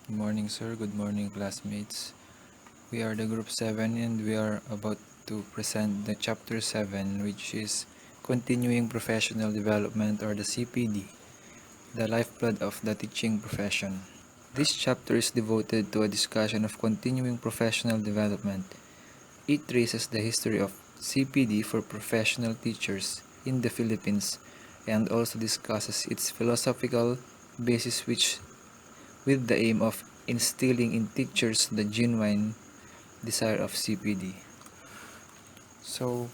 Good morning, sir. Good morning, classmates. We are the group 7 and we are about to present the chapter 7, which is Continuing Professional Development, or the CPD, the lifeblood of the teaching profession. This chapter is devoted to a discussion of continuing professional development. It traces the history of CPD for professional teachers in the Philippines and also discusses its philosophical basis, which with the aim of instilling in teachers the genuine desire of CPD. So,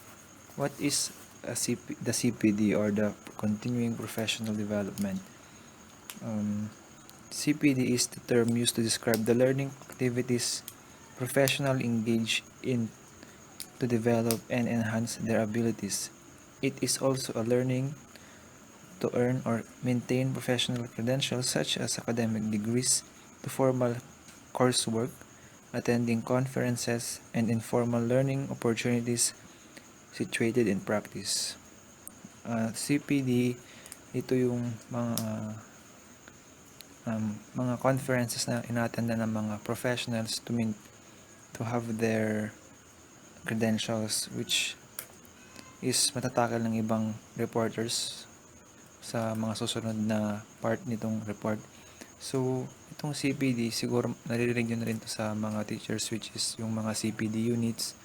what is the CPD, or the Continuing Professional Development? CPD is the term used to describe the learning activities professionals engage in to develop and enhance their abilities. It is also a learning to earn or maintain professional credentials such as academic degrees, to formal coursework, attending conferences, and informal learning opportunities situated in practice. CPD, ito yung mga conferences na inaatenda ng mga professionals to have their credentials, which is matatakal ng ibang reporters sa mga susunod na part nitong report. So, itong CPD, siguro naririnig nyo na rin to sa mga teachers, which is yung mga CPD units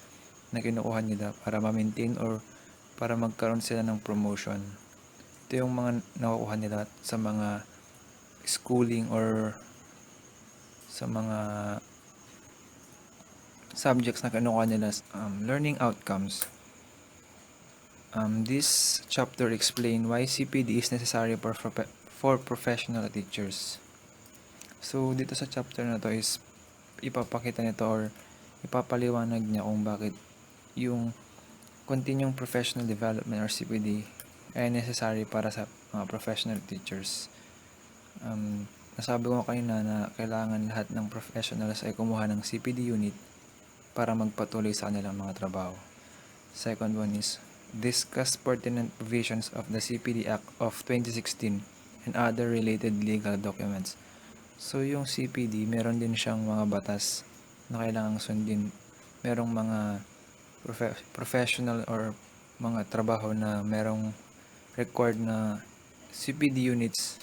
na kinukuha nila para ma-maintain or para magkaroon sila ng promotion. Ito yung mga nakukuha nila sa mga schooling or sa mga subjects na kinukuha nila, learning outcomes. This chapter explain why CPD is necessary for professional teachers. So, dito sa chapter na to is ipapakita nito or ipapaliwanag niya kung bakit yung continuing professional development, or CPD, ay necessary para sa mga professional teachers. Nasabi ko kanina na kailangan lahat ng professionals ay kumuha ng CPD unit para magpatuloy sa kanilang mga trabaho. Second one is discuss pertinent provisions of the CPD Act of 2016 and other related legal documents. So, yung CPD, meron din siyang mga batas na kailangang sundin. Merong mga professional or mga trabaho na merong required na CPD units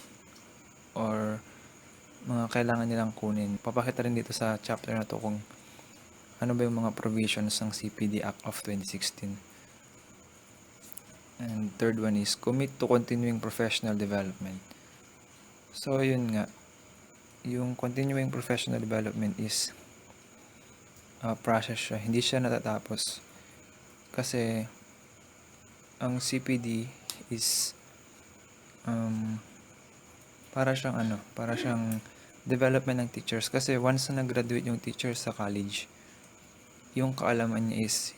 or mga kailangan nilang kunin. Papakita rin dito sa chapter na to kung ano ba yung mga provisions ng CPD Act of 2016. And third one is commit to continuing professional development. So, yun nga. Yung continuing professional development is process siya. Hindi siya natatapos. Kasi, ang CPD is para siyang development ng teachers. Kasi once na nag-graduate yung teachers sa college, yung kaalaman niya is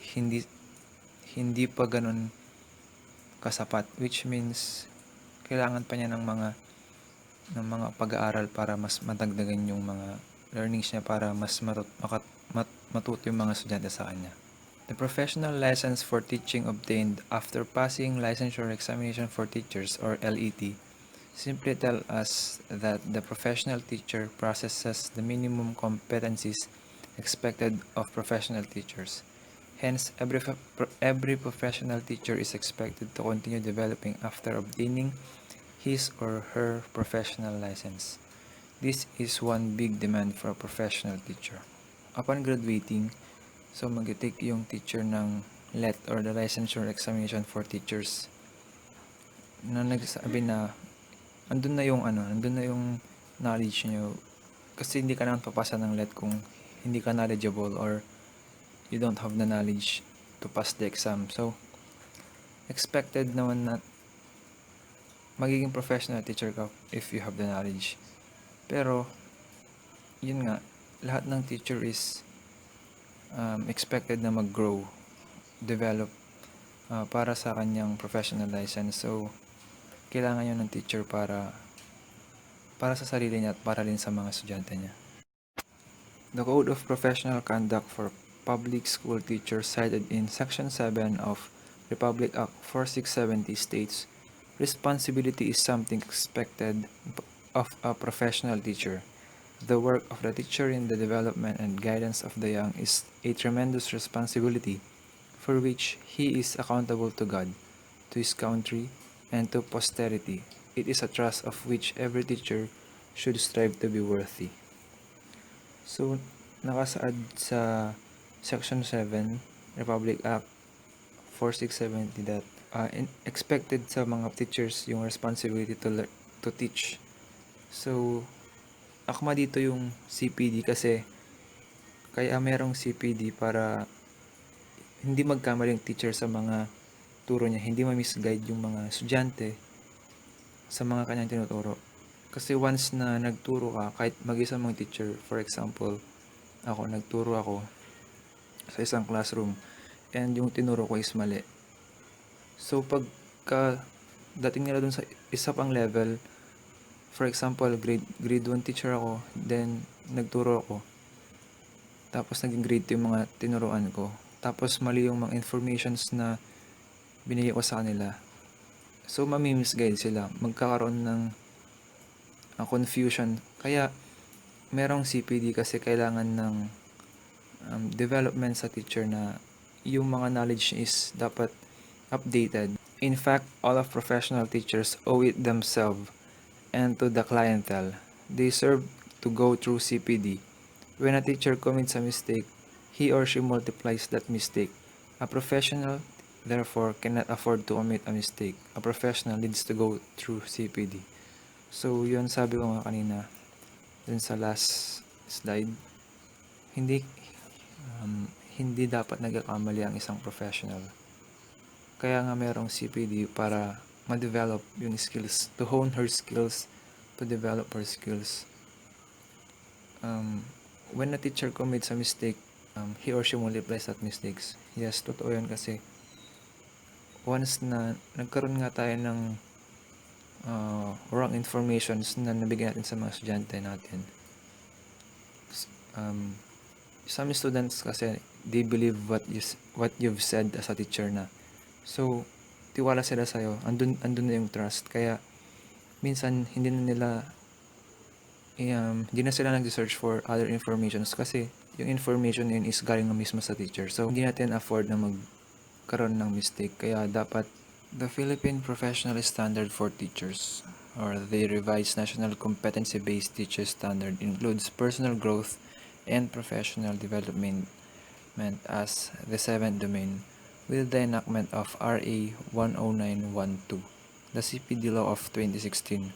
hindi pa ganun kasapat, which means kailangan pa niya ng mga pag-aaral para mas madagdagan yung mga learnings niya para mas matuto yung mga estudyante sa kanya. The professional license for teaching obtained after passing licensure examination for teachers, or LET, simply tell us that the professional teacher possesses the minimum competencies expected of professional teachers. Hence, every professional teacher is expected to continue developing after obtaining his or her professional license. This is one big demand for a professional teacher. Upon graduating, so mag-take yung teacher ng LET, or the licensure examination for teachers, na nagsasabi na andun na yung knowledge nyo, kasi hindi ka naman papasa ng LET kung hindi ka knowledgeable or you don't have the knowledge to pass the exam. So, expected naman na magiging professional teacher ka if you have the knowledge. Pero, yun nga, lahat ng teacher is expected na mag-grow, develop para sa kanyang professional license. So, kailangan yun ng teacher para sa sarili niya at para rin sa mga estudyante niya. The Code of Professional Conduct for Public School Teachers cited in Section 7 of Republic Act 4670 states, responsibility is something expected of a professional teacher. The work of the teacher in the development and guidance of the young is a tremendous responsibility for which he is accountable to God, to his country, and to posterity. It is a trust of which every teacher should strive to be worthy. So, nakasaad sa Section 7, Republic Act 4670 that expected sa mga teachers yung responsibility to teach. So, akma dito yung CPD kasi kaya merong CPD para hindi magkamali yung teacher sa mga turo niya, hindi ma-misguide yung mga estudyante sa mga kanyang tinuturo. Kasi once na nagturo ka, kahit mag-isa mong teacher, for example, nagturo ako sa isang classroom and yung tinuro ko is mali. So, pagka dating nila dun sa isa pang level, for example, grade 1 teacher ako, then nagturo ako, tapos naging grade 2 yung mga tinuruan ko, tapos mali yung mga informations na binigay ko sa kanila. So, mamimisguide sila. Magkakaroon ng confusion. Kaya, merong CPD kasi kailangan ng development sa teacher na yung mga knowledge is dapat updated. In fact, all of professional teachers owe it themselves and to the clientele. They serve to go through CPD. When a teacher commits a mistake, he or she multiplies that mistake. A professional, therefore, cannot afford to commit a mistake. A professional needs to go through CPD. So, yun sabi ko nga kanina, dun sa last slide, hindi hindi dapat nagkakamali ang isang professional. Kaya nga merong CPD para ma-develop yung skills, to hone her skills, to develop her skills. When a teacher commits a mistake, he or she multiplies that mistakes. Yes, totoo yun kasi once na nagkaroon nga tayo ng wrong informations na nabigyan natin sa mga estudyante natin. Some students kasi they believe what you've said as a teacher na. So, tiwala sila sa'yo. Andun na yung trust. Kaya, minsan, hindi na sila nag-search for other informations kasi yung information yun is galing na mismo sa teacher. So, hindi natin afford na magkaroon ng mistake. Kaya, dapat the Philippine Professional Standard for Teachers or the revised National Competency-Based Teacher Standard includes personal growth and professional development as the seventh domain with the enactment of RA 10912, the CPD Law of 2016.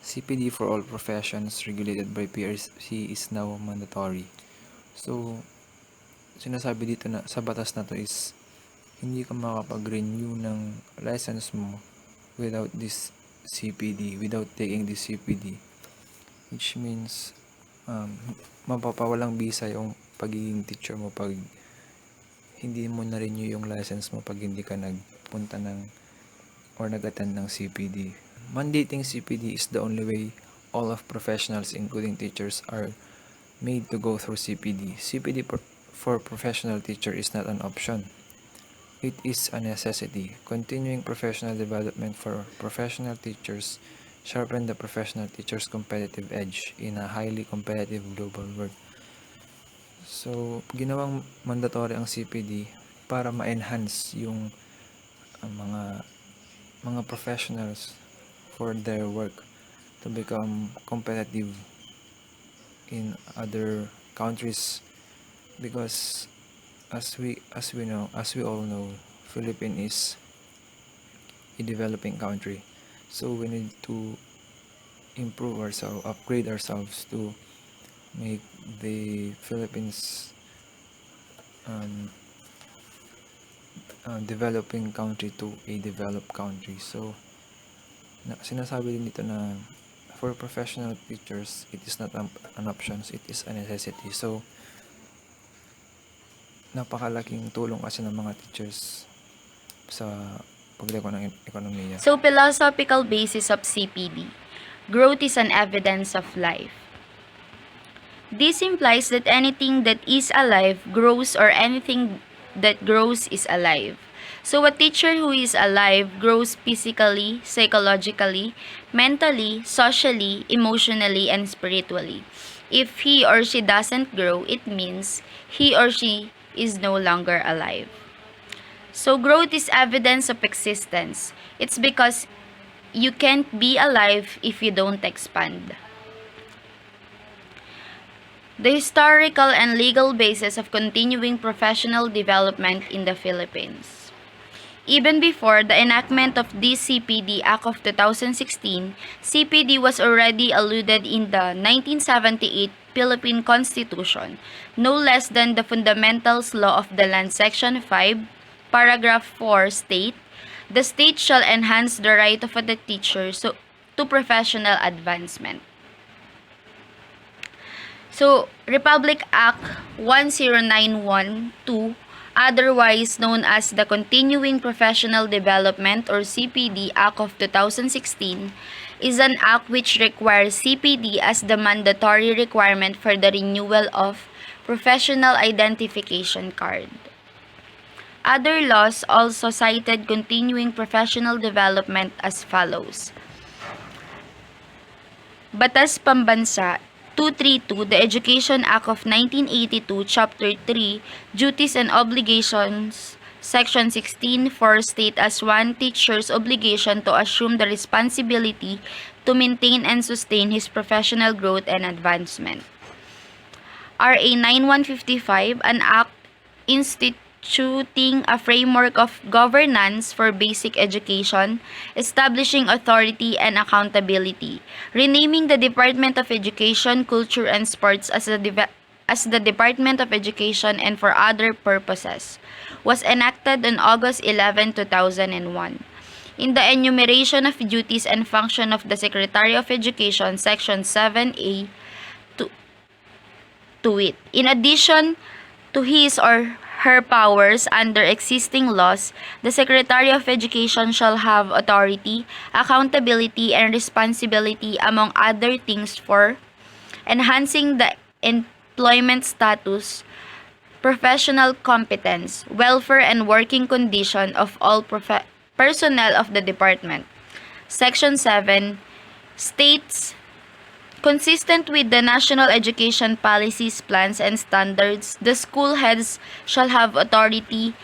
CPD for all professions regulated by PRC is now mandatory. So, sinasabi dito na sa batas na to is hindi ka makapag-renew ng license mo without this CPD, without taking this CPD. Which means, mapapawalang bisa yung pagiging teacher mo pag hindi mo na-renew yung license mo pag hindi ka nagpunta or nag-attend ng CPD. Mandating CPD is the only way all of professionals, including teachers, are made to go through CPD. CPD for professional teacher is not an option. It is a necessity. Continuing professional development for professional teachers sharpen the professional teacher's competitive edge in a highly competitive global world. So, ginawang mandatory ang CPD para ma-enhance yung mga professionals for their work to become competitive in other countries because as we all know, Philippines is a developing country. So we need to improve ourselves, upgrade ourselves to make the Philippines developing country to a developed country. So, sinasabi din dito na for professional teachers, it is not an option, it is a necessity. So, napakalaking tulong kasi ng mga teachers sa paglago ng ekonomiya. So, philosophical basis of CPD. Growth is an evidence of life. This implies that anything that is alive grows or anything that grows is alive. So a teacher who is alive grows physically, psychologically, mentally, socially, emotionally, and spiritually. If he or she doesn't grow, it means he or she is no longer alive. So growth is evidence of existence. It's because you can't be alive if you don't expand. The historical and legal basis of continuing professional development in the Philippines. Even before the enactment of this CPD Act of 2016, CPD was already alluded in the 1978 Philippine Constitution, no less than the Fundamentals Law of the Land Section 5, Paragraph 4 state, the state shall enhance the right of the teacher to professional advancement. So, Republic Act 10912, otherwise known as the Continuing Professional Development or CPD Act of 2016, is an act which requires CPD as the mandatory requirement for the renewal of professional identification card. Other laws also cited continuing professional development as follows. Batas Pambansa 232, the Education Act of 1982, Chapter 3, Duties and Obligations, Section 16, 4 state as one teacher's obligation to assume the responsibility to maintain and sustain his professional growth and advancement. RA 9155, an act instituting a framework of governance for basic education, establishing authority and accountability, renaming the Department of Education, Culture and Sports as the Department of Education and for other purposes, was enacted on August 11, 2001. In the enumeration of duties and function of the Secretary of Education, Section 7A, to it. In addition to his or her powers under existing laws, the Secretary of Education shall have authority, accountability, and responsibility, among other things, for enhancing the employment status, professional competence, welfare, and working condition of all personnel of the department. Section 7 states, consistent with the national education policies, plans, and standards, the school heads shall have authority,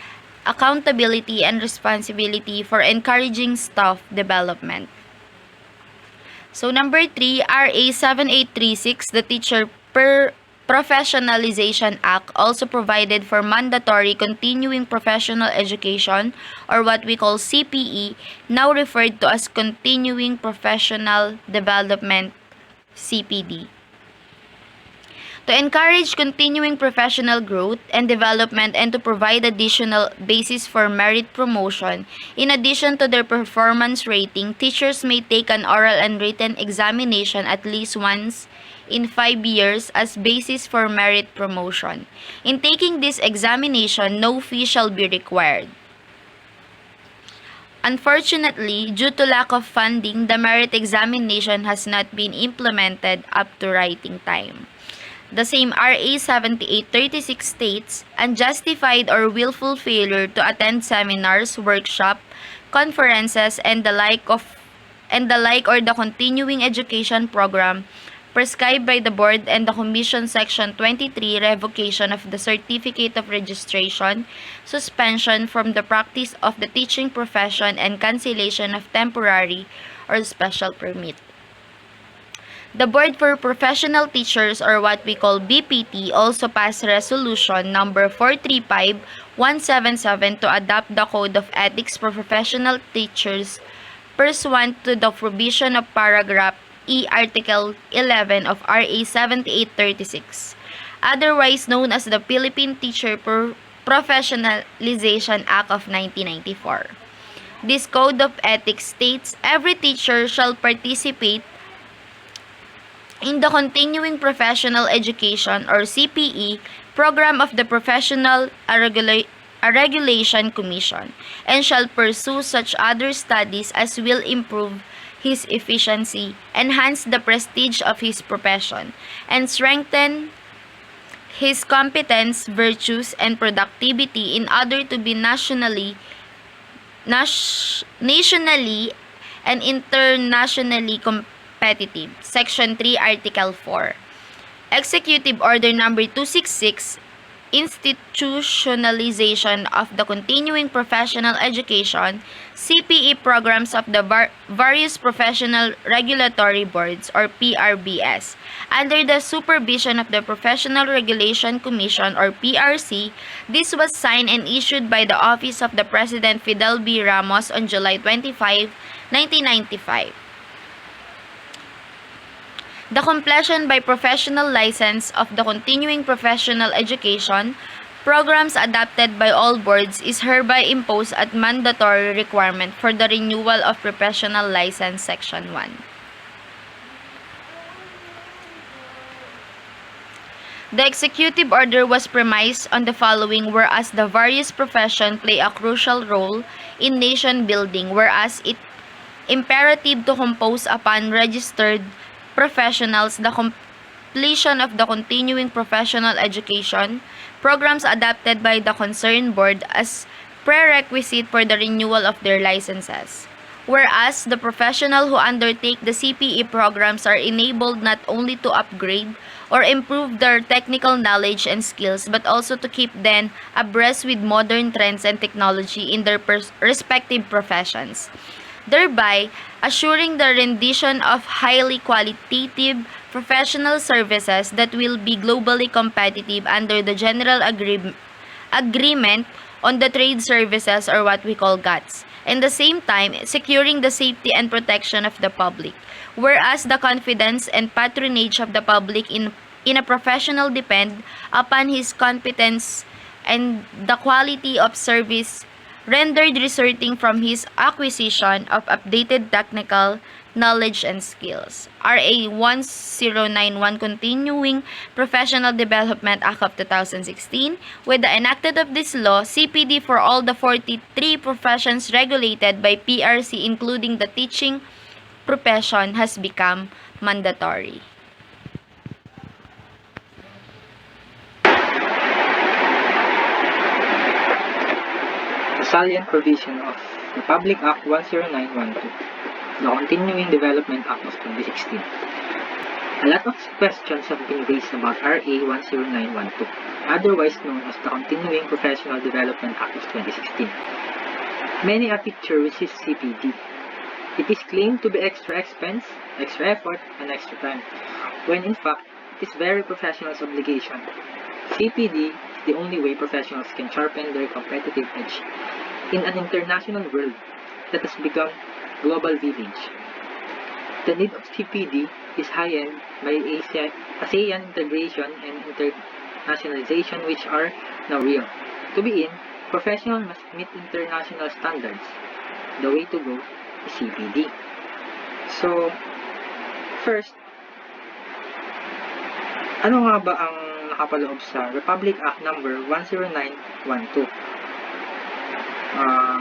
accountability, and responsibility for encouraging staff development. So number 3, RA 7836, the Teacher Professionalization Act, also provided for mandatory continuing professional education, or what we call CPE, now referred to as Continuing Professional Development, CPD. To encourage continuing professional growth and development and to provide additional basis for merit promotion, in addition to their performance rating, teachers may take an oral and written examination at least once in 5 years as basis for merit promotion. In taking this examination, no fee shall be required. Unfortunately, due to lack of funding, the merit examination has not been implemented up to writing time. The same RA 7836 states, unjustified or willful failure to attend seminars, workshop, conferences, and the like or the continuing education program prescribed by the Board and the Commission, Section 23, revocation of the Certificate of Registration, suspension from the practice of the teaching profession, and cancellation of temporary or special permit. The Board for Professional Teachers, or what we call BPT, also passed Resolution number 435177 to adopt the Code of Ethics for Professional Teachers pursuant to the provision of Paragraph E, Article 11 of RA 7836, otherwise known as the Philippine Teacher Professionalization Act of 1994. This Code of Ethics states, every teacher shall participate in the Continuing Professional Education, or CPE, program of the Professional Regulation Commission, and shall pursue such other studies as will improve his efficiency, enhance the prestige of his profession, and strengthen his competence, virtues, and productivity in order to be nationally nationally and internationally competitive. Section 3, Article 4. Executive Order Number 266, Institutionalization of the Continuing Professional Education (CPE) programs of the various professional regulatory boards or PRBS under the supervision of the Professional Regulation Commission or PRC. This was signed and issued by the Office of the President Fidel B. Ramos on July 25, 1995. The completion by professional license of the continuing professional education programs adopted by all boards is hereby imposed as mandatory requirement for the renewal of professional license. Section 1. The executive order was premised on the following: whereas the various professions play a crucial role in nation building, whereas it imperative to compose upon registered professionals the completion of the continuing professional education programs adopted by the concerned board as prerequisite for the renewal of their licenses. Whereas the professional who undertake the CPE programs are enabled not only to upgrade or improve their technical knowledge and skills, but also to keep them abreast with modern trends and technology in their respective professions, thereby assuring the rendition of highly qualitative professional services that will be globally competitive under the General Agreement on the Trade Services, or what we call GATS, and the same time securing the safety and protection of the public. Whereas the confidence and patronage of the public in a professional depend upon his competence and the quality of service rendered resulting from his acquisition of updated technical knowledge and skills. RA 1091 Continuing Professional Development Act of 2016. With the enacted of this law, CPD for all the 43 professions regulated by PRC, including the teaching profession, has become mandatory. The salient provision of Republic Act 10912, the Continuing Development Act of 2016. A lot of questions have been raised about RA 10912, otherwise known as the Continuing Professional Development Act of 2016. Many a teacher receives CPD. It is claimed to be extra expense, extra effort, and extra time, when in fact, it is very professional's obligation. CPD is the only way professionals can sharpen their competitive edge in an international world that has become global village. The need of CPD is high-end by ASEAN integration and internationalization, which are now real. To be in, professionals must meet international standards. The way to go is CPD. So, first, ano nga ba ang nakapaloob sa Republic Act number 10912?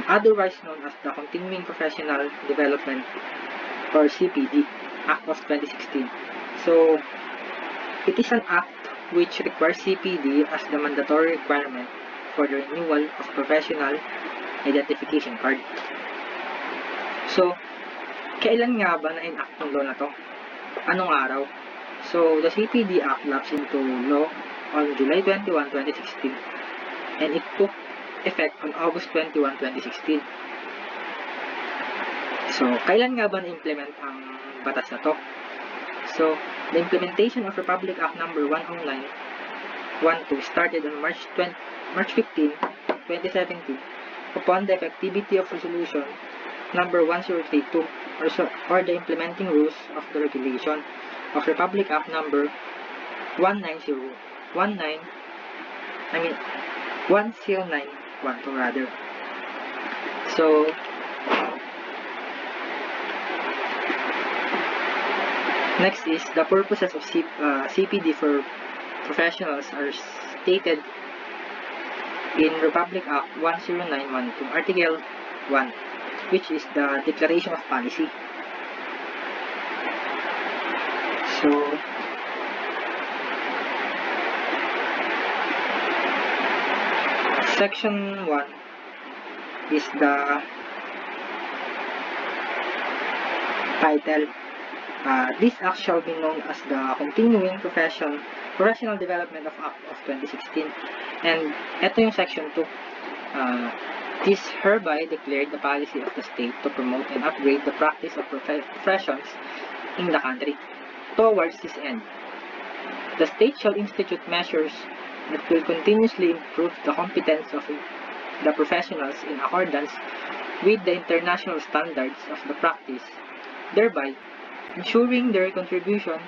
Otherwise known as the Continuing Professional Development or CPD Act of 2016. So, it is an act which requires CPD as the mandatory requirement for the renewal of professional identification card. So, kailan nga ba na-enact ng law na to? Anong araw? So, the CPD Act lapsed into law on July 21, 2016, and it took effect on August 21, 2016. So, kailan nga ba na-implement ang batas na to? So, the implementation of Republic Act number 10912 started on March 15, 2017 upon the effectivity of Resolution number 1032 or the implementing rules of the regulation of Republic Act number 10912 rather. So, next is the purposes of CPD for professionals are stated in Republic Act 10912, Article 1, which is the Declaration of Policy. So, Section 1 is the title. This act shall be known as the Continuing Professional Development of Act of 2016. And ito yung section 2. This hereby declared the policy of the state to promote and upgrade the practice of professions in the country. Towards this end, the state shall institute measures that will continuously improve the competence of the professionals in accordance with the international standards of the practice, thereby ensuring their contribution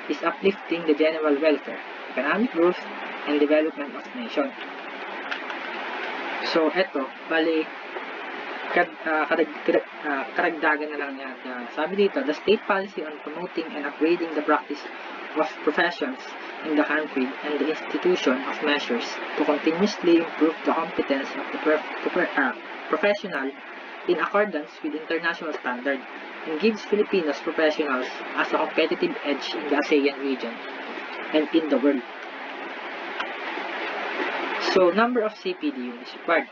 is uplifting the general welfare, economic growth, and development of the nation. So, eto, bali, karagdagan na lang yan. Sabi dito, the state policy on promoting and upgrading the practice of professions in the country and the institution of measures to continuously improve the competence of the professional in accordance with international standard and gives Filipinos professionals as a competitive edge in the ASEAN region and in the world. So, number of CPD units required.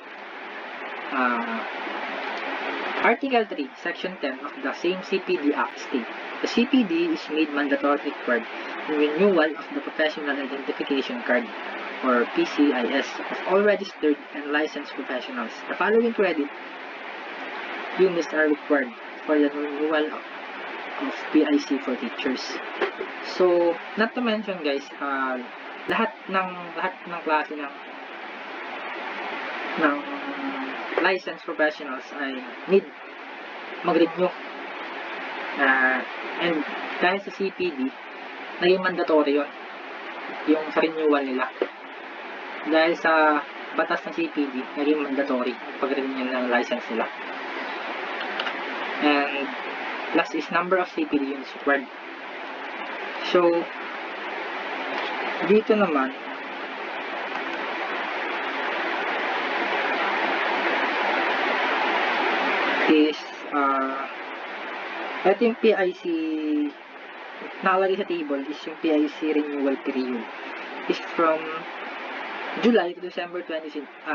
Article 3, Section 10 of the same CPD Act states, the CPD is made mandatory required in renewal of the Professional Identification Card, or PCIS, of all registered and licensed professionals. The following credit units are required for the renewal of PIC for teachers. So, not to mention guys, lahat ng klase ng licensed professionals ay need mag-renew. And dahil sa CPD, naging mandatory yun, yung sa renewal nila. Dahil sa batas ng CPD, naging mandatory pag-renew ng license nila. And last is number of CPD units required. So, dito naman, is ito yung PIC nakalagay sa table is yung PIC renewal period is from July to December 2017,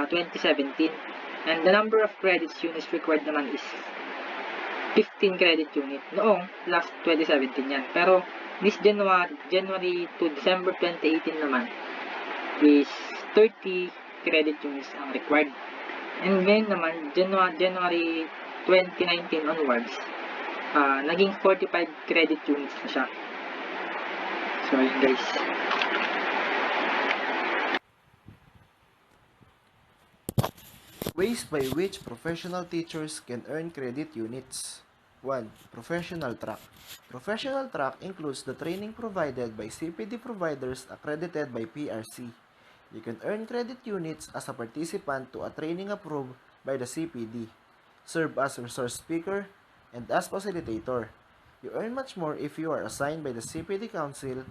and the number of credits units required naman is 15 credit unit noong last 2017 yan, pero this January to December 2018 naman is 30 credit units ang required. And then naman January 2019 onwards, naging 45 credit units na siya. So, yun guys. Ways by which professional teachers can earn credit units. 1. Professional track. Professional track includes the training provided by CPD providers accredited by PRC. You can earn credit units as a participant to a training approved by the CPD, serve as resource speaker, and as facilitator. You earn much more if you are assigned by the CPD Council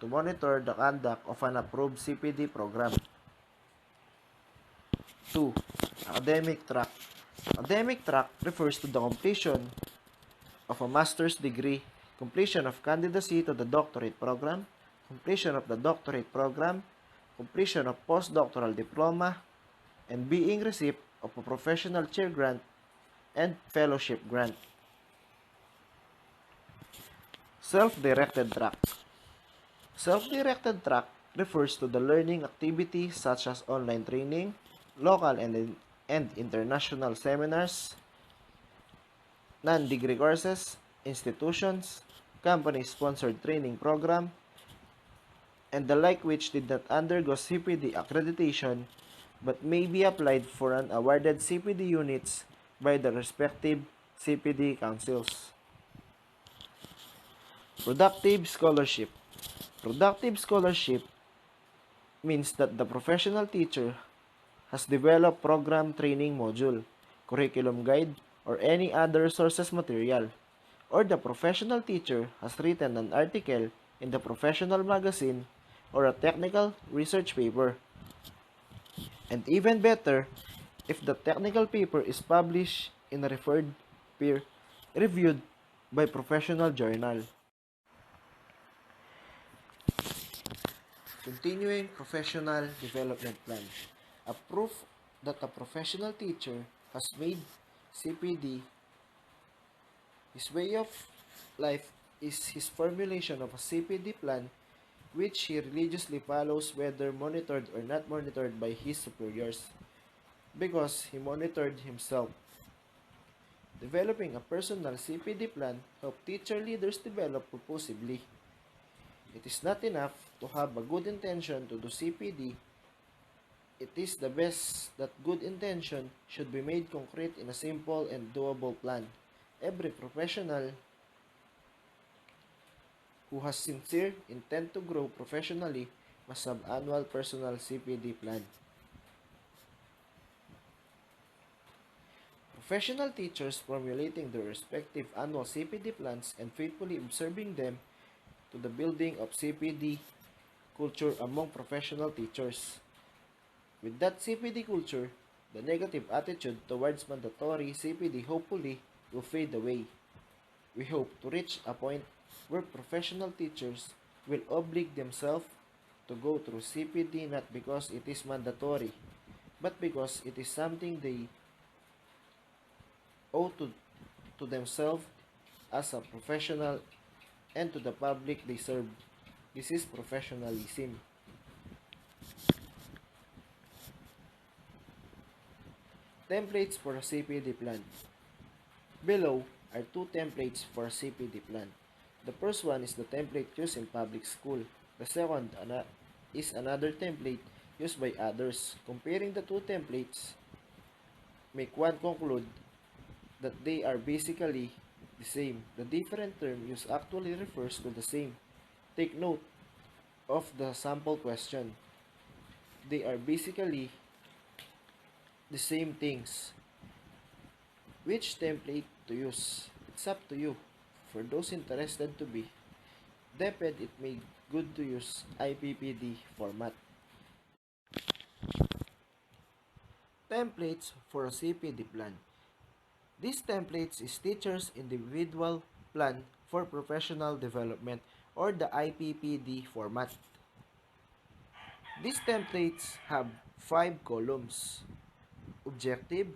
to monitor the conduct of an approved CPD program. 2. Academic track. Academic track refers to the completion of a master's degree, completion of candidacy to the doctorate program, completion of the doctorate program, completion of postdoctoral diploma, and being receipt of a professional chair grant and fellowship grant. Self-directed track. Self-directed track refers to the learning activities such as online training, local and international seminars, non-degree courses, institutions, company-sponsored training program, and the like, which did not undergo CPD accreditation but may be applied for an awarded CPD units by the respective CPD councils. Productive scholarship. Productive scholarship means that the professional teacher has developed program training module, curriculum guide, or any other resources material, or the professional teacher has written an article in the professional magazine or a technical research paper. And even better, if the technical paper is published in a referred peer-reviewed by professional journal. Continuing Professional Development Plan. A proof that a professional teacher has made CPD his way of life is his formulation of a CPD plan which he religiously follows whether monitored or not monitored by his superiors, because he monitored himself. Developing a personal CPD plan helps teacher leaders develop purposively. It is not enough to have a good intention to do CPD. It is the best that good intention should be made concrete in a simple and doable plan. Every professional who has sincere intent to grow professionally must have annual personal CPD plan. Professional teachers formulating their respective annual CPD plans and faithfully observing them to the building of CPD culture among professional teachers. With that CPD culture, the negative attitude towards mandatory CPD hopefully will fade away. We hope to reach a point where professional teachers will oblige themselves to go through CPD not because it is mandatory, but because it is something they owe to themselves as a professional and to the public they serve. This is professionalism. Templates for a CPD plan. Below are two templates for a CPD plan. The first one is the template used in public school. The second is another template used by others. Comparing the two templates, make one conclude that they are basically the same. The different term used actually refers to the same. Take note of the sample question. They are basically the same things. Which template to use? It's up to you. For those interested to be, DepEd it may good to use IPPD format. Templates for a CPD plan. These templates is teachers' individual plan for professional development or the IPPD format. These templates have 5 columns: objective,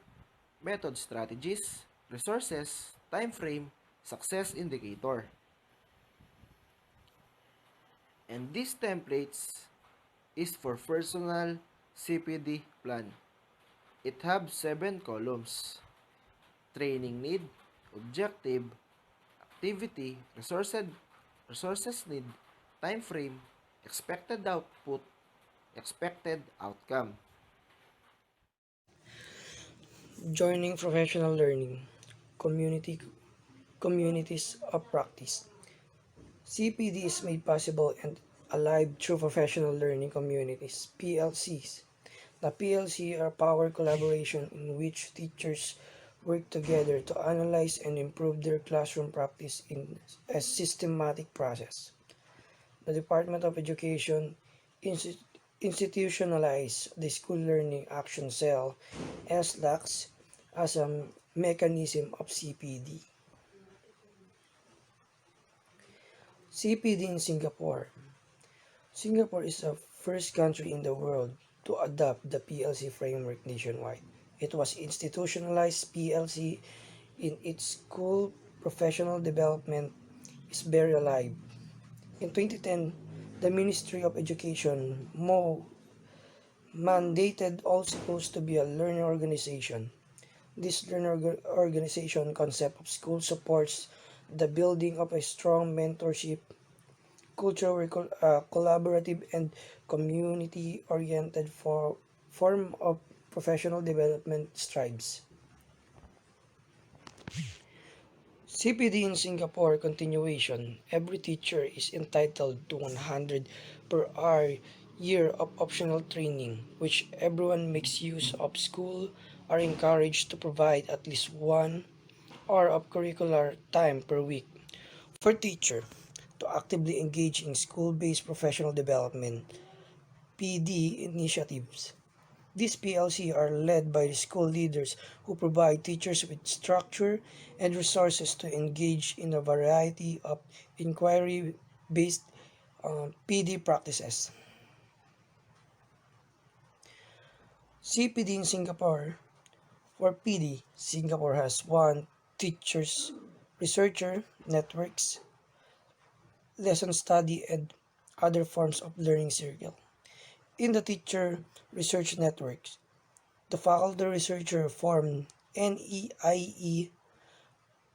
method strategies, resources, time frame, success indicator. And these templates is for personal CPD plan. It have 7 columns: training need, objective, activity, resources need, time frame, expected output, expected outcome. Joining professional learning, communities of practice. CPD is made possible and alive through professional learning communities, PLCs. The PLC are power collaboration in which teachers work together to analyze and improve their classroom practice in a systematic process. The Department of Education institutionalized the School Learning Action Cell, SLACS, as a mechanism of CPD. CPD in Singapore. Singapore is the first country in the world to adopt the PLC framework nationwide. It was institutionalized PLC in its school professional development is very alive. In 2010, the Ministry of Education mandated all schools to be a learning organization. This learning organization concept of school supports the building of a strong mentorship culture where collaborative and community-oriented form of professional development strives. CPD in Singapore continuation. Every teacher is entitled to 100 per hour year of optional training, which everyone makes use of. School are encouraged to provide at least 1 hour of curricular time per week for teacher to actively engage in school-based professional development PD initiatives. These PLC are led by the school leaders who provide teachers with structure and resources to engage in a variety of inquiry-based PD practices. CPD in Singapore. For PD, Singapore has one teacher's researcher networks, lesson study, and other forms of learning circle. In the teacher research networks, the faculty researcher form NEIE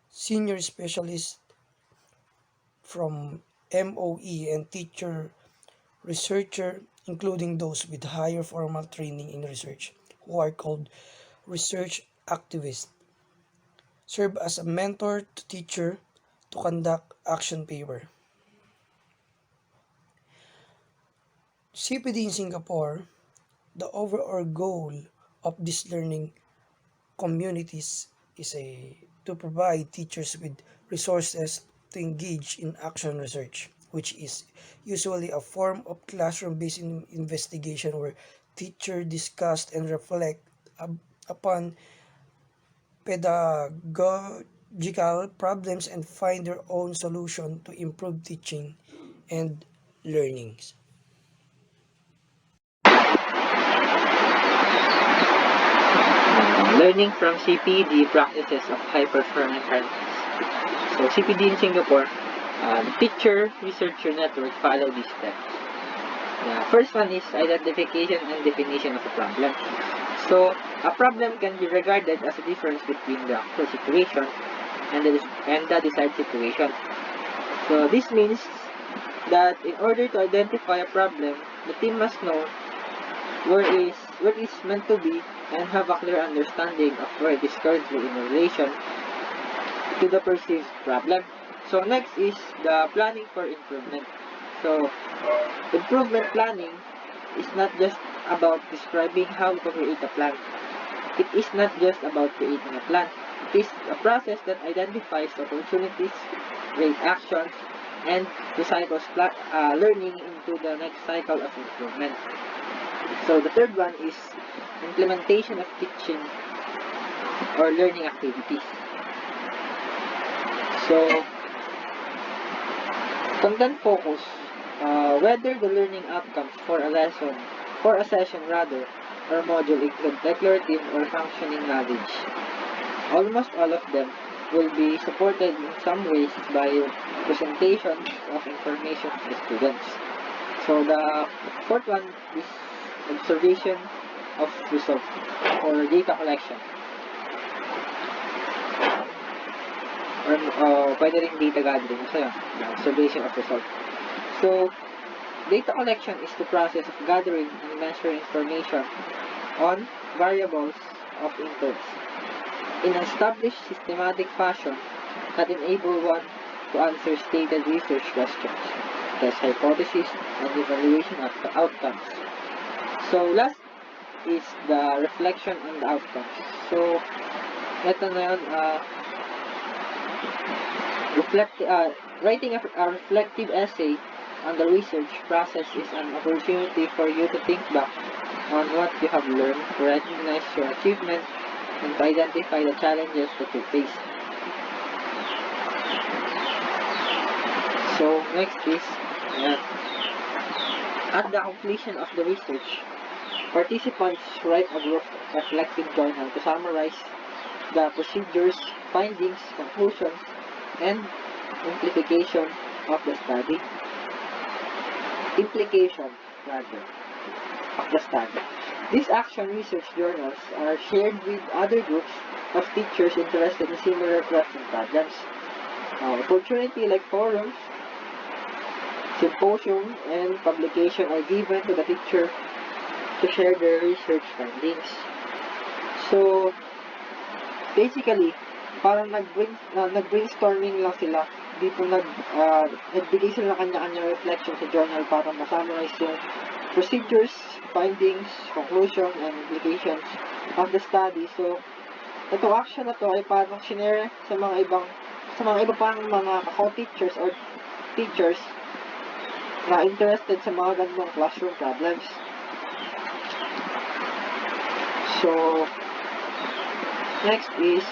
senior specialist from MOE and teacher researcher, including those with higher formal training in research, who are called research activists, serve as a mentor to teacher to conduct action paper. CPD in Singapore, the overall goal of these learning communities is to provide teachers with resources to engage in action research, which is usually a form of classroom-based investigation where teachers discuss and reflect upon pedagogical problems and find their own solution to improve teaching and learnings. Learning from CPD practices of high-performing practice. So CPD in Singapore, the teacher researcher network follow these steps. The first one is identification and definition of a problem. So a problem can be regarded as a difference between the actual situation and the desired situation. So this means that in order to identify a problem, the team must know where it's meant to be and have a clear understanding of where it is currently in relation to the perceived problem. So next is the planning for improvement. So improvement planning is not just about describing how to create a plan. It is not just about creating a plan. It is a process that identifies opportunities, great actions, and recycles learning into the next cycle of improvement. So the third one is implementation of teaching or learning activities. So content focus, whether the learning outcomes for a lesson, for a session rather, or module include declarative or functioning knowledge. Almost all of them will be supported in some ways by presentations of information to the students. So the fourth one is observation of result or data collection. Or pwede rin data gathering. So yun, observation of result. So data collection is the process of gathering and measuring information on variables of interest in an established systematic fashion that enable one to answer stated research questions, test hypotheses, and evaluation of the outcomes. So last is the reflection on the outcomes. So ito na yun, writing a reflective essay on the research process is an opportunity for you to think back on what you have learned, to recognize your achievements, and to identify the challenges that you face. So next is at the completion of the research, participants write a group reflective journal to summarize the procedures, findings, conclusions, and implication of the study. These action research journals are shared with other groups of teachers interested in similar question problems. Opportunity like forums, symposium, and publication are given to the teacher to share their research findings. So, basically, parang nag-brainstorming lang sila. Dito nagbigay sila ng kanya-kanya reflection sa journal para ma-summarize yung procedures, findings, conclusion, and implications of the study. So, itong action na to ay parang shinare sa mga iba pang mga co-teachers or teachers na interested sa mga ganitong classroom problems. So, next is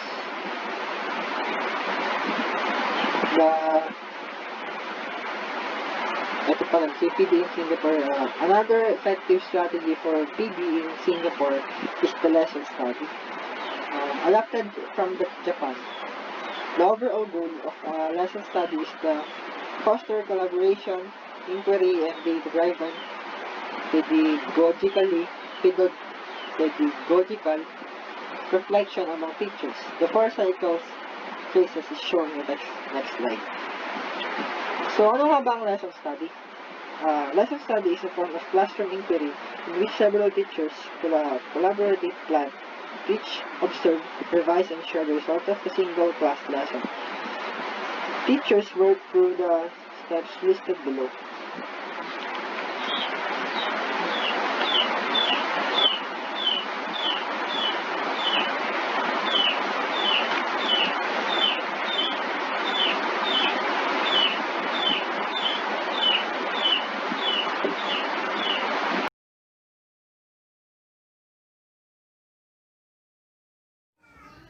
ito pala, CPD in Singapore. Another effective strategy for PD in Singapore is the lesson study. Adapted from Japan. The overall goal of lesson study is to foster collaboration, inquiry, and data-driven, pedagogical reflection among teachers. The four cycles phases is shown in the next slide. So, ano nga ba ang lesson study? Lesson study is a form of classroom inquiry in which several teachers collaboratively plan, teach, observe, revise, and share the result of a single class lesson. Teachers work through the steps listed below.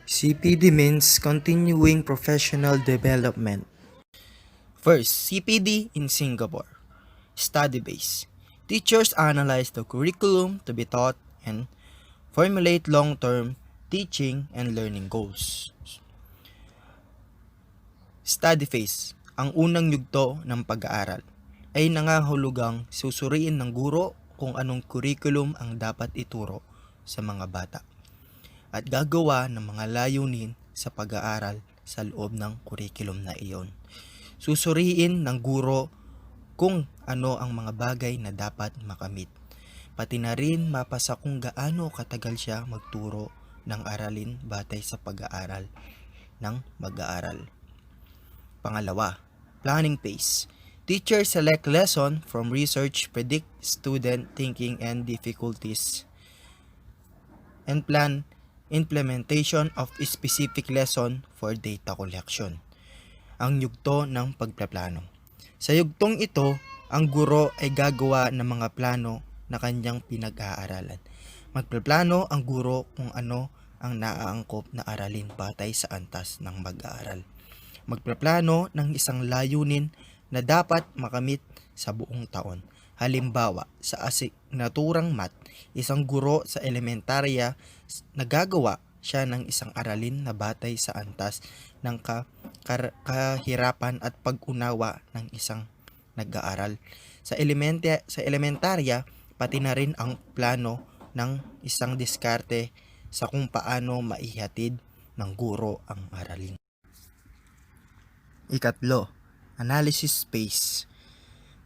CPD means continuing professional development. First, CPD in Singapore. Study base. Teachers analyze the curriculum to be taught and formulate long-term teaching and learning goals. Study phase. Ang unang yugto ng pag-aaral ay nangahulugang susuriin ng guro kung anong curriculum ang dapat ituro sa mga bata at gagawa ng mga layunin sa pag-aaral sa loob ng curriculum na iyon. Susuriin ng guro kung ano ang mga bagay na dapat makamit, pati na rin mapasa kung gaano katagal siya magturo ng aralin batay sa pag-aaral ng mag-aaral. Pangalawa, planning phase. Teachers select lesson from research, predict student thinking and difficulties, and plan implementation of a specific lesson for data collection. Ang yugto ng pagpaplano. Sa yugtong ito, ang guro ay gagawa ng mga plano na kanyang pinag-aaralan. Magpaplano ang guro kung ano ang naaangkop na aralin batay sa antas ng mag-aaral. Magpaplano ng isang layunin na dapat makamit sa buong taon. Halimbawa, sa asignaturang math, isang guro sa elementarya nagagawa siya ng isang aralin na batay sa antas ng kahirapan at pag-unawa ng isang nag-aaral. Sa elementarya, pati na rin ang plano ng isang diskarte sa kung paano maihatid ng guro ang aralin. Ikatlo, analysis phase.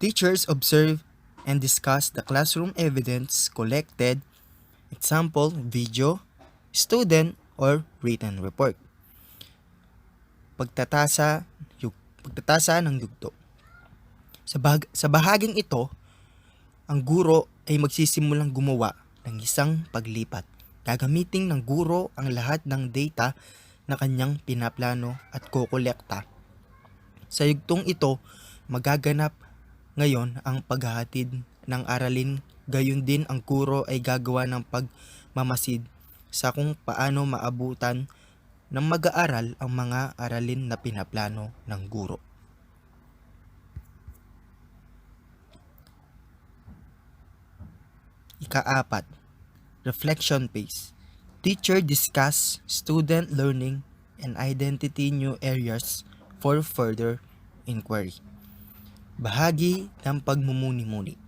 Teachers observe and discuss the classroom evidence collected, example, video, student, or written report. Pagtatasa ng yugto. Sa bahaging ito, ang guro ay magsisimulang gumawa ng isang paglipat. Gagamitin ng guro ang lahat ng data na kanyang pinaplano at kokolekta. Sa yugtong ito, magaganap ngayon ang paghahatid ng aralin, gayon din ang guro ay gagawa ng pagmamasid sa kung paano maabutan ng mag-aaral ang mga aralin na pinaplano ng guro. Ikaapat, reflection phase. Teacher discuss student learning and identity new areas for further inquiry. Bahagi ng pagmumuni-muni.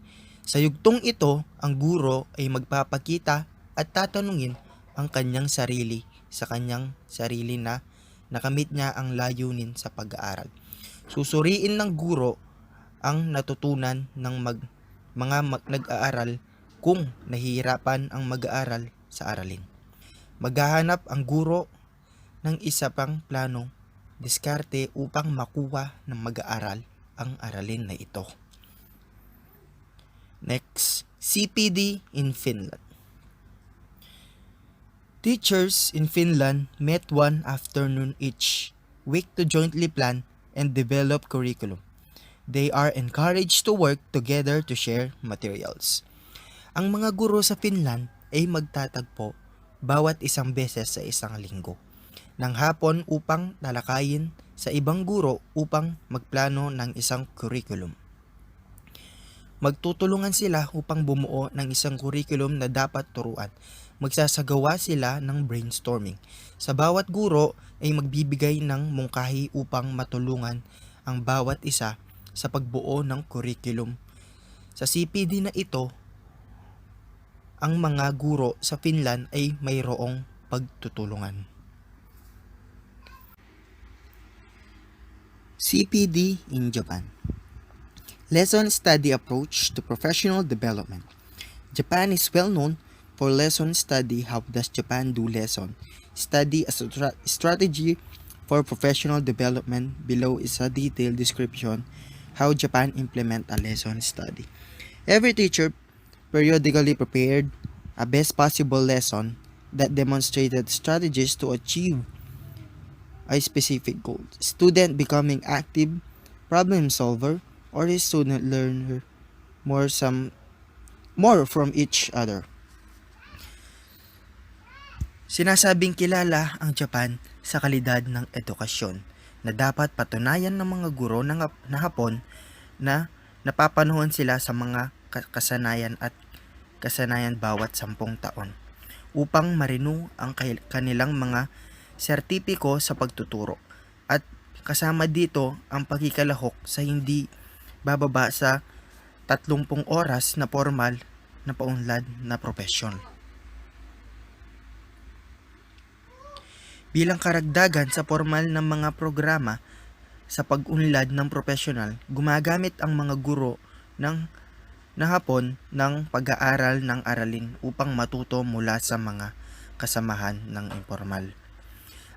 Sa yugtong ito, ang guro ay magpapakita at tatanungin ang kanyang sarili sa kanyang sarili na nakamit niya ang layunin sa pag-aaral. Susuriin ng guro ang natutunan ng mga nag-aaral kung nahihirapan ang mag-aaral sa aralin. Maghahanap ang guro ng isa pang plano, diskarte upang makuha ng mag-aaral ang aralin na ito. Next, CPD in Finland. Teachers in Finland met one afternoon each week to jointly plan and develop curriculum. They are encouraged to work together to share materials. Ang mga guro sa Finland ay magtatagpo bawat isang beses sa isang linggo ng hapon upang talakayin sa ibang guro upang magplano ng isang curriculum. Magtutulungan sila upang bumuo ng isang curriculum na dapat turuan magsasagawa sila ng brainstorming. Sa bawat guro ay magbibigay ng mungkahi upang matulungan ang bawat isa sa pagbuo ng curriculum. Sa CPD na ito, ang mga guro sa Finland ay mayroong pagtutulungan. CPD in Japan. Lesson study approach to professional development. Japan is well known for lesson study. How does Japan do lesson study as a strategy for professional development? Below is a detailed description how Japan implement a lesson study. Every teacher periodically prepared a best possible lesson that demonstrated strategies to achieve a specific goal. Student becoming active problem solver, or a student learner more from each other. Sinasabing kilala ang Japan sa kalidad ng edukasyon na dapat patunayan ng mga guro na Hapon na napapanahon sila sa mga kasanayan bawat 10 taon upang marino ang kanilang mga sertipiko sa pagtuturo, at kasama dito ang pagkikalahok sa hindi bababa sa 30 oras na formal na paunlad na propesyon. Bilang karagdagan sa formal na mga programa sa pag-unlad ng profesional, gumagamit ang mga guro ng Hapon ng pag-aaral ng aralin upang matuto mula sa mga kasamahan ng informal.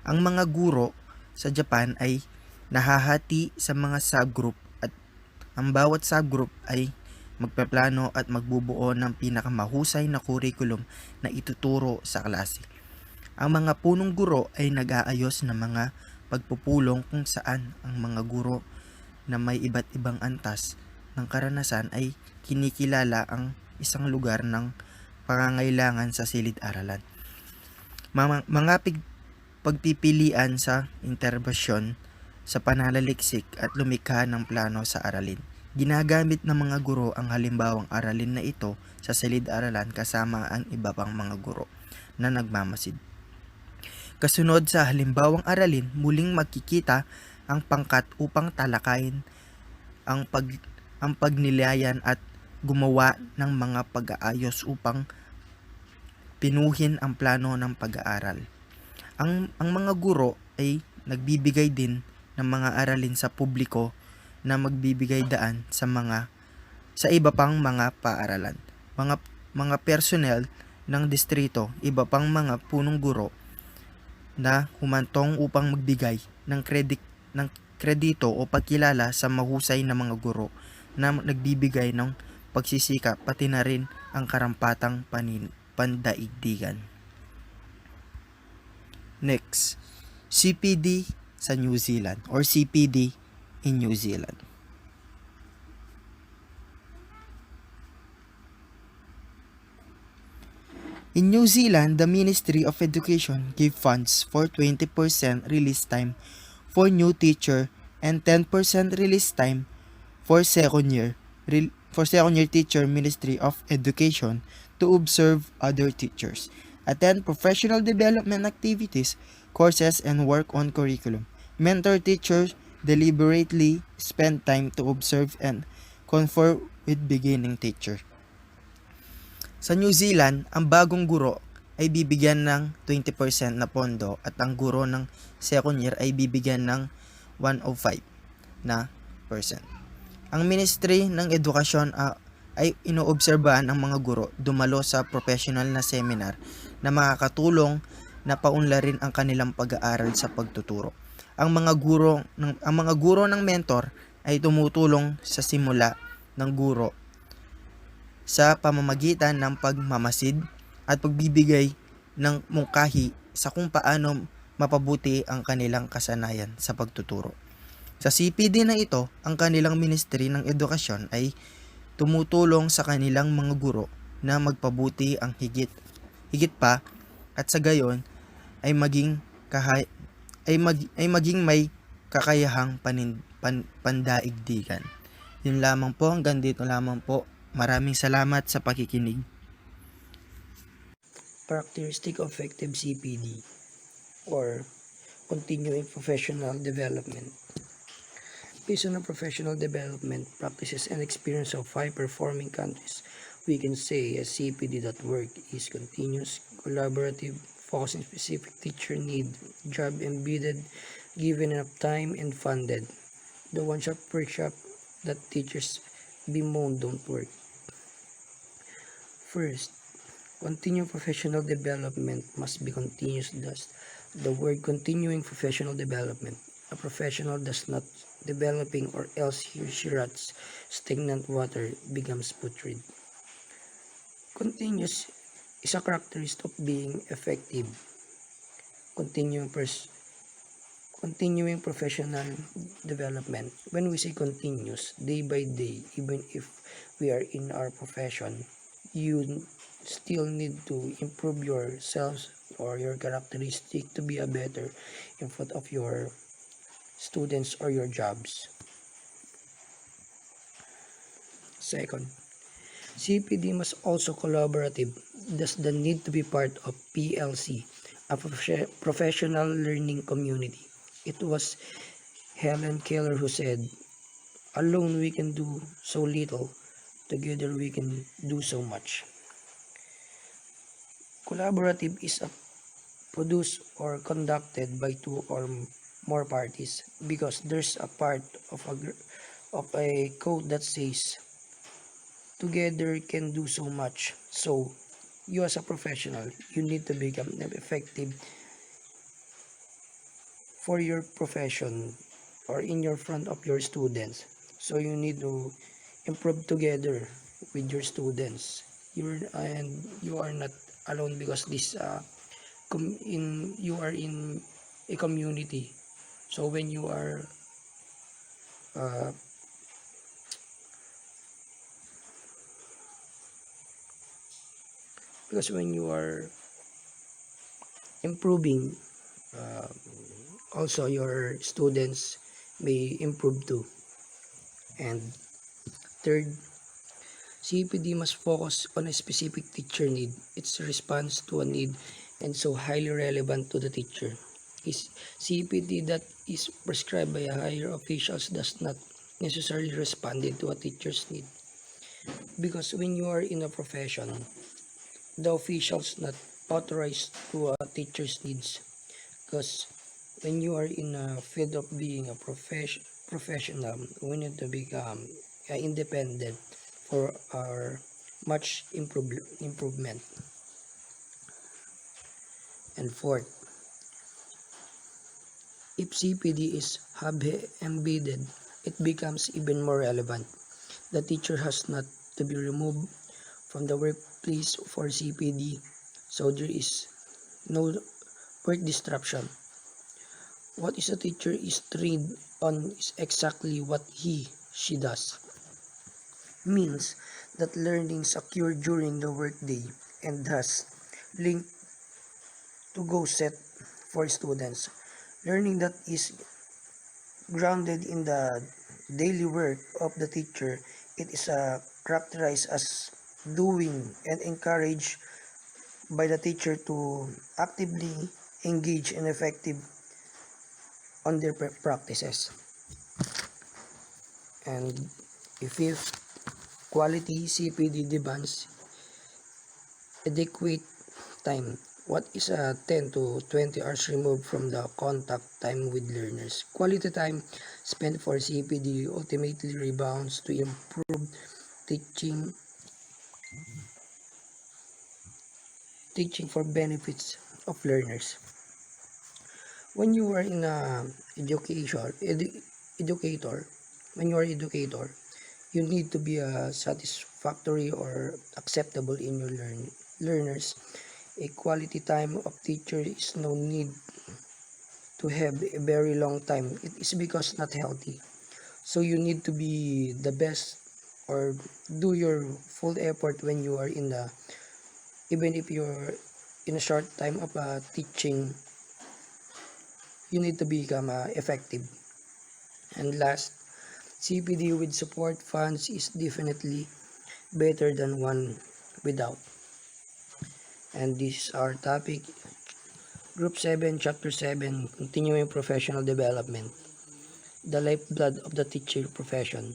Ang mga guro sa Japan ay nahahati sa mga subgroup, at ang bawat subgroup ay magpaplano at magbubuo ng pinakamahusay na curriculum na ituturo sa klase. Ang mga punong guro ay nag-aayos ng mga pagpupulong kung saan ang mga guro na may iba't ibang antas ng karanasan ay kinikilala ang isang lugar ng pangangailangan sa silid-aralan. Mga pagpipilian sa interbasyon sa pananaliksik at lumikha ng plano sa aralin. Ginagamit ng mga guro ang halimbawang aralin na ito sa silid-aralan kasama ang iba pang mga guro na nagmamasid. Kasunod sa halimbawang aralin, muling magkikita ang pangkat upang talakayin ang pagnilayan at gumawa ng mga pag-aayos upang pinuhin ang plano ng pag-aaral. Ang mga guro ay nagbibigay din ng mga aralin sa publiko na magbibigay daan sa iba pang mga paaralan. Mga personnel ng distrito, iba pang mga punong guro na humantong upang magbigay ng kredito o pagkilala sa mahusay na mga guro na nagbibigay ng pagsisikap, pati na rin ang karampatang pandaigdigan. Next, CPD sa New Zealand or CPD in New Zealand. In New Zealand, the Ministry of Education gave funds for 20% release time for new teacher and 10% release time for second year teacher. Ministry of Education to observe other teachers, attend professional development activities, courses, and work on curriculum. Mentor teachers, deliberately spend time to observe and confer with beginning teacher. Sa New Zealand, ang bagong guro ay bibigyan ng 20% na pondo at ang guro ng second year ay bibigyan ng 105%. Ang Ministry ng Edukasyon ay inoobserbahan ang mga guro dumalo sa professional na seminar na makakatulong na paunlarin ang kanilang pag-aaral sa pagtuturo. Ang mga guro ng mentor ay tumutulong sa simula ng guro sa pamamagitan ng pagmamasid at pagbibigay ng mungkahi sa kung paano mapabuti ang kanilang kasanayan sa pagtuturo. Sa CPD na ito, ang kanilang Ministry ng Edukasyon ay tumutulong sa kanilang mga guro na magpabuti ang higit pa, at sa gayon ay maging may kakayahang pandaigdigan. Yun lamang po, hanggang dito lamang po. Maraming salamat sa pakikinig. Characteristic of effective CPD or continuing professional development. Based on a professional development practices and experience of high-performing countries, we can say a CPD.work is continuous, collaborative, focusing specific teacher need, job embedded, given enough time and funded. The one-shot workshop that teachers bemoan don't work. First, continuing professional development must be continuous. Thus, the word continuing professional development. A professional does not developing or else he or she rots stagnant water becomes putrid. Continuous is a characteristic of being effective. Continuing continuing professional development. When we say continuous, day by day, even if we are in our profession, you still need to improve yourselves or your characteristic to be a better in front of your students or your jobs. Second, CPD must also collaborative. Thus, the need to be part of PLC, a professional learning community. It was Helen Keller who said, "Alone we can do so little, together we can do so much." Collaborative is produced or conducted by two or more parties because there's a part of a code that says together can do so much. So you as a professional, you need to become effective for your profession or in your front of your students. So you need to improve together with your students. You are not alone because you are in a community. So when you are uh, because when you are improving, uh, also your students may improve too. And third, CPD must focus on a specific teacher need. Its response to a need and so highly relevant to the teacher. Is CPD that is prescribed by a higher officials does not necessarily respond to a teacher's need. Because when you are in a profession, the officials not authorized to a teacher's needs. Because when you are in a field of being a professional, we need to become independent for our much improvement. And fourth, if CPD is hub embedded, it becomes even more relevant. The teacher has not to be removed from the workplace for CPD, so there is no work disruption. What is a teacher is trained on is exactly what she does. Means that learnings occur during the workday and thus linked to go set for students. Learning that is grounded in the daily work of the teacher, it is characterized as doing and encouraged by the teacher to actively engage and effective on their practices. And if quality CPD demands adequate time. What is a 10 to 20 hours removed from the contact time with learners? Quality time spent for CPD ultimately rebounds to improve teaching for benefits of learners. When you are in a educator, when you are educator, you need to be satisfactory or acceptable in your learners. A quality time of teacher is no need to have a very long time. It is because not healthy. So you need to be the best or do your full effort when you are in the, even if you're in a short time of teaching, you need to become effective. And last, CPD with support funds is definitely better than one without. And this is our topic, Group 7, Chapter 7, Continuing Professional Development, the lifeblood of the teacher profession.